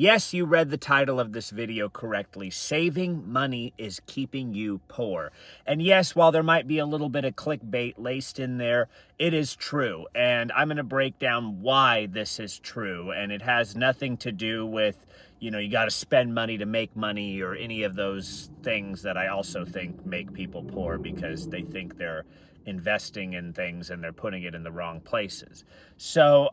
Yes, you read the title of this video correctly. Saving money is keeping you poor. And yes, while there might be a little bit of clickbait laced in there, it is true. And I'm going to break down why this is true. And it has nothing to do with, you got to spend money to make money or any of those things that I also think make people poor because they think they're investing in things and they're putting it in the wrong places. So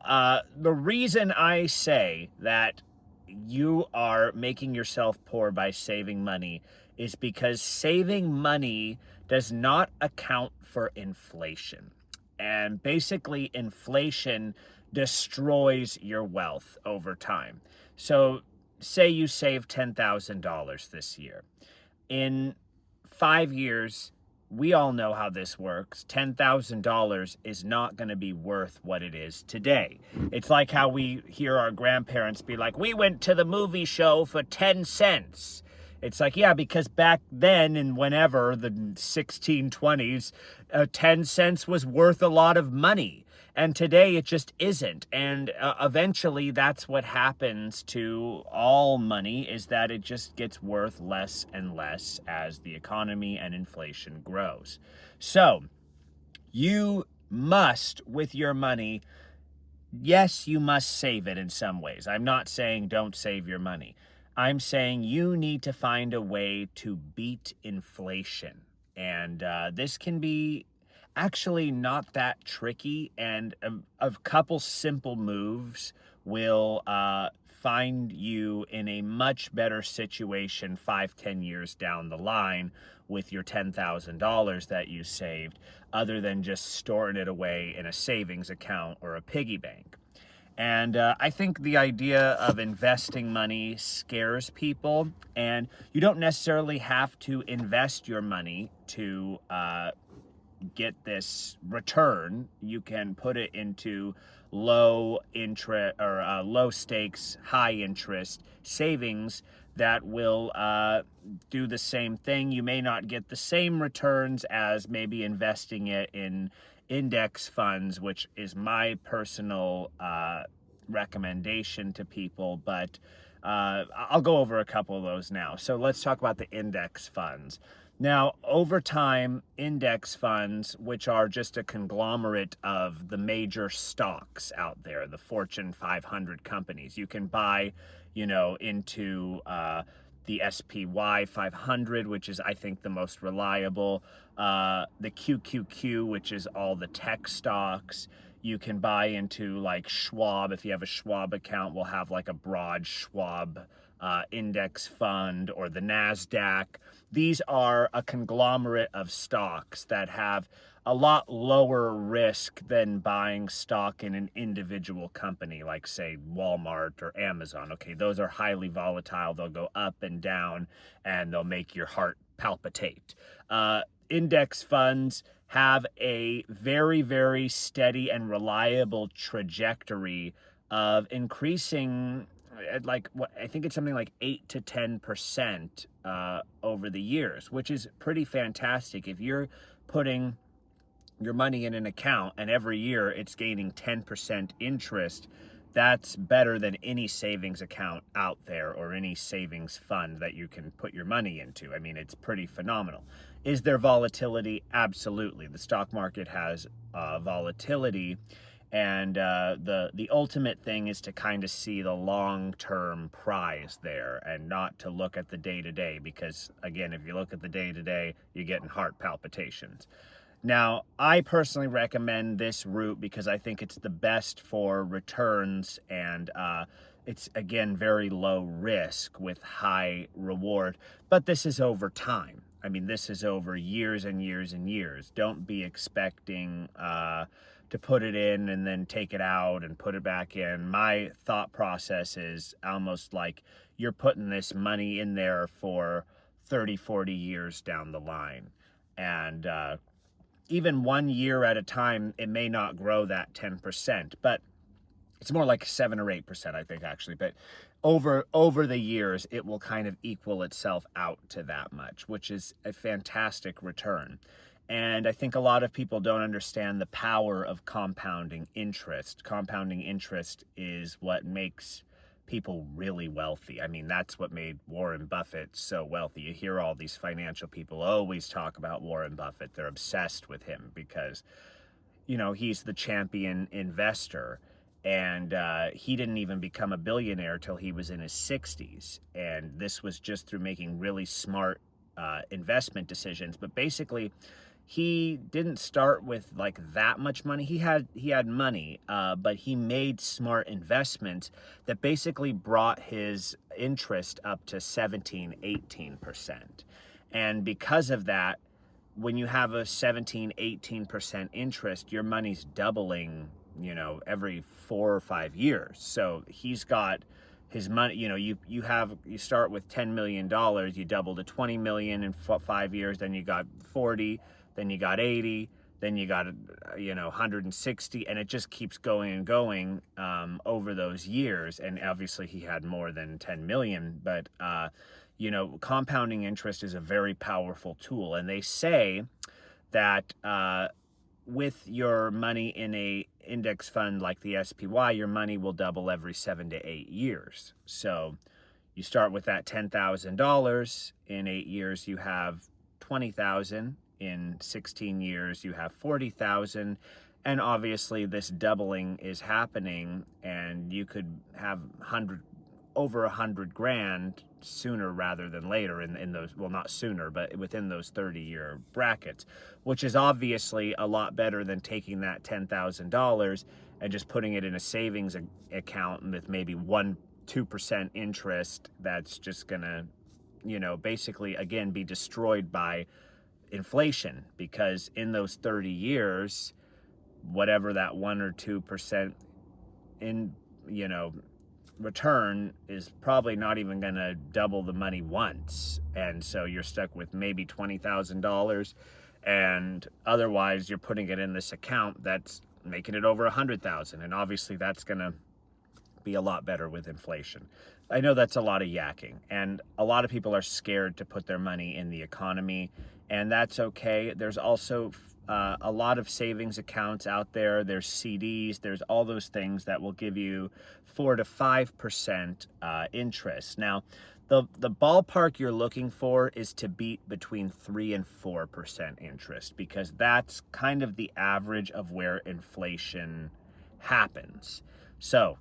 the reason I say that you are making yourself poor by saving money is because saving money does not account for inflation. And basically, inflation destroys your wealth over time. So, say you save $10,000 this year. In 5 years, we all know how this works. $10,000 is not going to be worth what it is today. It's like how we hear our grandparents be like, we went to the movie show for 10 cents. It's like, yeah, because back then and whenever, the 1620s, 10 cents was worth a lot of money. And today it just isn't. And eventually that's what happens to all money, is that it just gets worth less and less as the economy and inflation grows. So you must, with your money, yes, you must save it in some ways. I'm not saying don't save your money. I'm saying you need to find a way to beat inflation. And this can be actually not that tricky, and a couple simple moves will find you in a much better situation 5-10 years down the line with your $10,000 that you saved, other than just storing it away in a savings account or a piggy bank. And I think the idea of investing money scares people, and you don't necessarily have to invest your money to get this return. You can put it into low interest or low stakes, high interest savings that will do the same thing. You may not get the same returns as maybe investing it in index funds, which is my personal recommendation to people, but I'll go over a couple of those now. So let's talk about the index funds. Now, over time, index funds, which are just a conglomerate of the major stocks out there, the Fortune 500 companies, you can buy, into the SPY 500, which is, I think, the most reliable, the QQQ, which is all the tech stocks. You can buy into like Schwab. If you have a Schwab account, we'll have like a broad Schwab index fund, or the NASDAQ. These are a conglomerate of stocks that have a lot lower risk than buying stock in an individual company, like say Walmart or Amazon. Okay, those are highly volatile. They'll go up and down and they'll make your heart palpitate. Index funds have a very, very steady and reliable trajectory of increasing at like what I think it's something like 8 to 10% over the years, which is pretty fantastic. If you're putting your money in an account and every year it's gaining 10% interest, that's better than any savings account out there or any savings fund that you can put your money into. I mean, it's pretty phenomenal. Is there volatility? Absolutely. The stock market has volatility. And the ultimate thing is to kind of see the long-term prize there and not to look at the day-to-day, because, again, if you look at the day-to-day, you're getting heart palpitations. Now, I personally recommend this route because I think it's the best for returns, and it's, again, very low risk with high reward. But this is over time. I mean, this is over years and years and years. Don't be expecting to put it in and then take it out and put it back in. My thought process is almost like you're putting this money in there for 30, 40 years down the line. And even 1 year at a time, it may not grow that 10%, but it's more like 7 or 8%, I think, actually. But over the years, it will kind of equal itself out to that much, which is a fantastic return. And I think a lot of people don't understand the power of compounding interest. Compounding interest is what makes people really wealthy. I mean, that's what made Warren Buffett so wealthy. You hear all these financial people always talk about Warren Buffett. They're obsessed with him because, you know, he's the champion investor. And he didn't even become a billionaire till he was in his 60s. And this was just through making really smart investment decisions. But basically, he didn't start with like that much money. He had money, but he made smart investments that basically brought his interest up to 17-18%. And because of that, when you have a 17-18% interest, your money's doubling, you know, every 4 or 5 years. So he's got his money, you know, you start with $10 million, you double to 20 million in 5 years, then you got 40, then you got 80, then you got, you know, 160, and it just keeps going and going over those years. And obviously he had more than 10 million, but you know, compounding interest is a very powerful tool. And they say that with your money in a index fund like the SPY, your money will double every 7 to 8 years. So you start with that $10,000. In 8 years, you have 20,000. In 16 years, you have 40,000. And obviously this doubling is happening, and you could have over 100 grand sooner rather than later in those, well, not sooner, but within those 30-year brackets, which is obviously a lot better than taking that $10,000 and just putting it in a savings account with maybe 1-2% interest that's just gonna, you know, basically again be destroyed by inflation. Because in those 30 years, whatever that 1 or 2% in, you know, return is probably not even going to double the money once. And so you're stuck with maybe $20,000, and otherwise you're putting it in this account that's making it over 100,000. And obviously that's going to be a lot better with inflation. I know that's a lot of yakking, and a lot of people are scared to put their money in the economy, and that's okay. There's also a lot of savings accounts out there. There's CDs, there's all those things that will give you 4 to 5% interest. Now, the ballpark you're looking for is to beat between 3 and 4% interest, because that's kind of the average of where inflation happens. So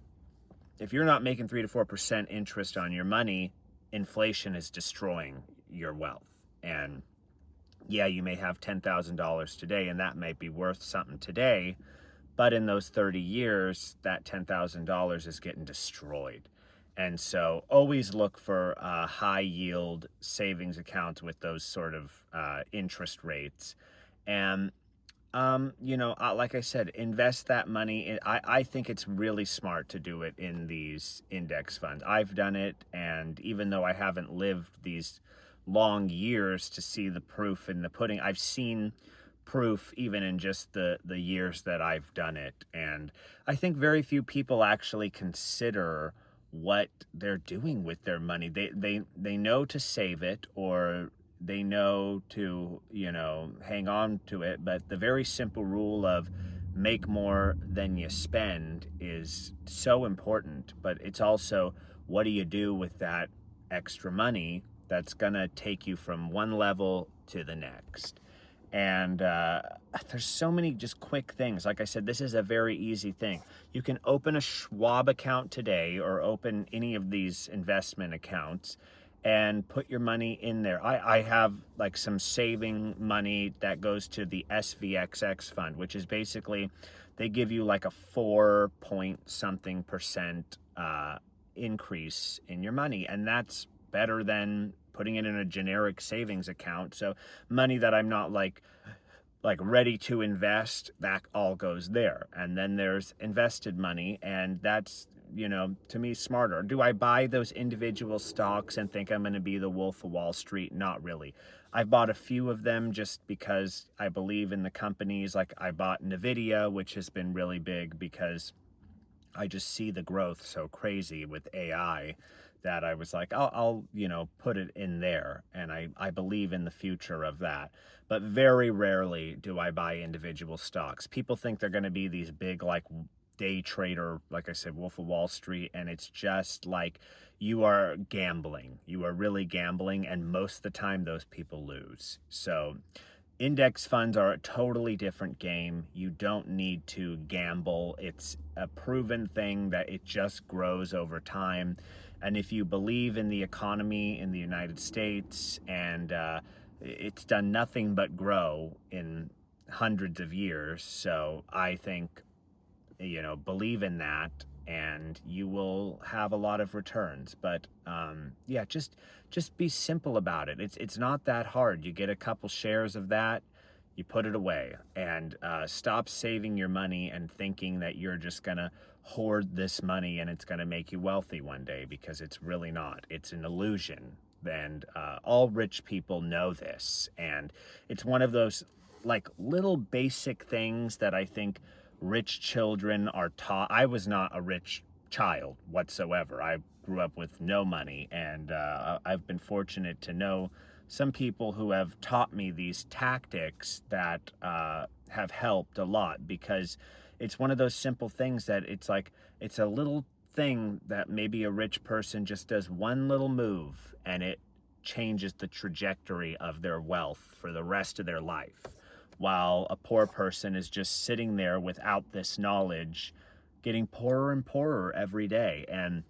if you're not making 3 to 4% interest on your money, inflation is destroying your wealth. And yeah, you may have $10,000 today, and that might be worth something today, but in those 30 years, that $10,000 is getting destroyed. And so always look for high yield savings accounts with those sort of interest rates. And you know, like I said, invest that money. I think it's really smart to do it in these index funds. I've done it, and even though I haven't lived these long years to see the proof in the pudding, I've seen proof even in just the years that I've done it. And I think very few people actually consider what they're doing with their money. They know to save it, or they know to, you know, hang on to it, but the very simple rule of make more than you spend is so important. But it's also, what do you do with that extra money that's gonna take you from one level to the next? And there's so many just quick things. Like I said, this is a very easy thing. You can open a Schwab account today, or open any of these investment accounts, and put your money in there. I have like some saving money that goes to the SVXX fund, which is basically, they give you like a 4 point something percent increase in your money. And that's better than putting it in a generic savings account. So money that I'm not like ready to invest, that all goes there. And then there's invested money, and that's, you know, to me, smarter. Do I buy those individual stocks and think I'm going to be the Wolf of Wall Street? Not really. I've bought a few of them just because I believe in the companies. Like I bought NVIDIA, which has been really big because I just see the growth so crazy with AI that I was like, I'll you know, put it in there. And I believe in the future of that. But very rarely do I buy individual stocks. People think they're going to be these big, like, day trader, like I said, Wolf of Wall Street, and it's just like you are gambling. You are really gambling, and most of the time those people lose. So index funds are a totally different game. You don't need to gamble. It's a proven thing that it just grows over time. And if you believe in the economy in the United States, and it's done nothing but grow in hundreds of years. So I think, believe in that, and you will have a lot of returns. But yeah, just be simple about it. It's not that hard. You get a couple shares of that, you put it away, and stop saving your money and thinking that you're just gonna hoard this money and it's gonna make you wealthy one day, because it's really not. It's an illusion. And all rich people know this, and it's one of those like little basic things that I think rich children are taught. I was not a rich child whatsoever. I grew up with no money, and I've been fortunate to know some people who have taught me these tactics that have helped a lot, because it's one of those simple things that it's like, it's a little thing that maybe a rich person just does one little move and it changes the trajectory of their wealth for the rest of their life, while a poor person is just sitting there without this knowledge, getting poorer and poorer every day. And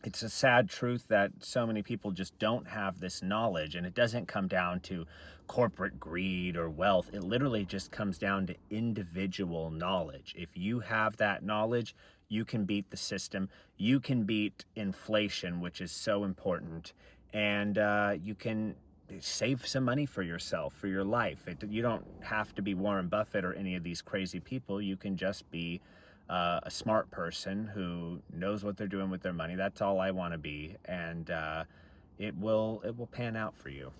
it's a sad truth that so many people just don't have this knowledge, and it doesn't come down to corporate greed or wealth. It literally just comes down to individual knowledge. If you have that knowledge, you can beat the system. You can beat inflation, which is so important, and you can save some money for yourself, for your life. You don't have to be Warren Buffett or any of these crazy people. You can just be a smart person who knows what they're doing with their money. That's all I want to be, and it will pan out for you.